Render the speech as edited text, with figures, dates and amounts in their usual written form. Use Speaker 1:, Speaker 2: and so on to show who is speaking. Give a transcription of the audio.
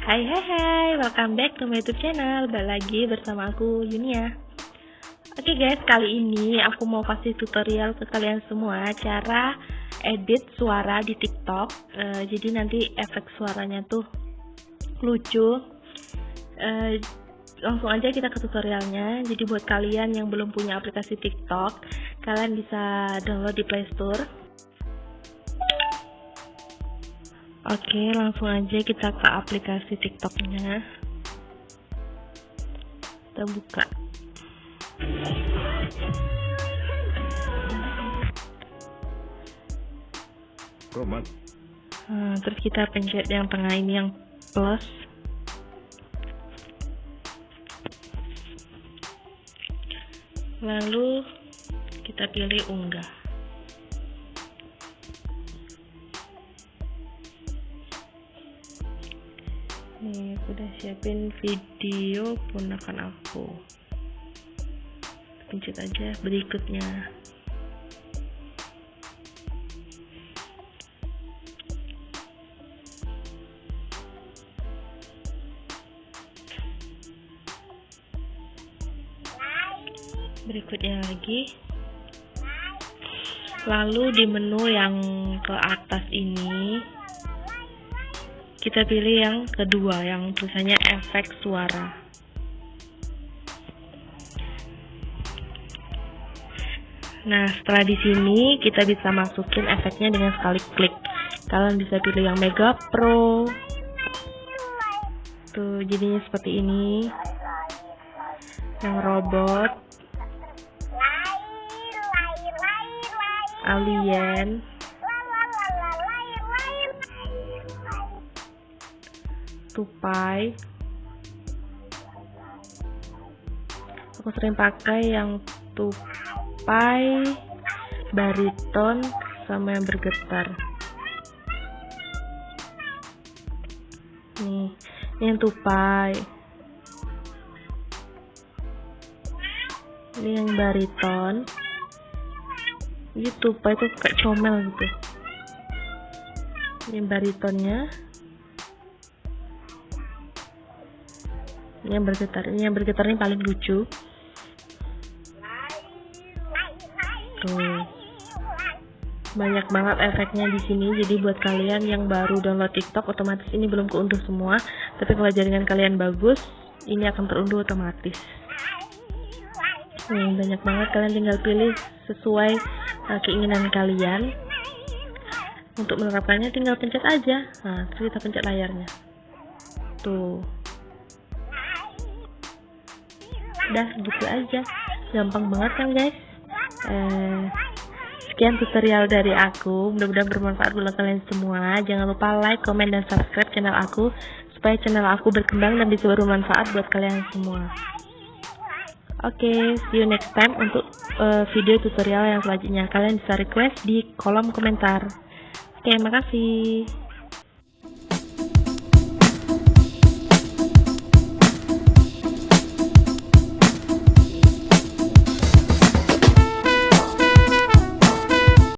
Speaker 1: Hai, welcome back to my YouTube channel. Balik lagi bersama aku, Yunia. Oke guys, kali ini aku mau kasih tutorial ke kalian semua cara edit suara di TikTok. Jadi nanti efek suaranya tuh lucu. Langsung aja kita ke tutorialnya. Jadi buat kalian yang belum punya aplikasi TikTok, kalian bisa download di Play Store. Oke, langsung aja kita ke aplikasi TikToknya. Kita buka. Terus kita pencet yang tengah ini yang plus. Lalu kita pilih unggah. Nih, aku udah siapin video ponakan aku. Pencet aja berikutnya. Berikutnya lagi. Lalu di menu yang ke atas ini kita pilih yang kedua, yang tulisannya efek suara. Nah, setelah di sini kita bisa masukin efeknya dengan sekali klik. Kalian bisa pilih yang Mega Pro. Tuh, jadinya seperti ini. Yang robot, alien, tupai. Aku sering pakai yang tupai, bariton, sama yang bergetar. Nih, ini yang tupai. Ini yang bariton. Ini tupai itu kayak comel gitu. Ini baritonnya. Ini yang bergetar ini paling lucu. Tuh, banyak banget efeknya di sini. Jadi buat kalian yang baru download TikTok, otomatis ini belum keunduh semua. Tapi kalau jaringan kalian bagus, ini akan terunduh otomatis. Nih, banyak banget, kalian tinggal pilih sesuai keinginan kalian. Untuk menerapkannya tinggal pencet aja. Nah, terus kita pencet layarnya. Tuh. Udah gitu aja, gampang banget kan guys. Sekian tutorial dari aku, mudah-mudahan bermanfaat buat kalian semua. Jangan lupa like, komen, dan subscribe channel aku supaya channel aku berkembang dan bisa bermanfaat buat kalian semua. Oke, see you next time untuk video tutorial yang selanjutnya. Kalian bisa request di kolom komentar. Oke, makasih.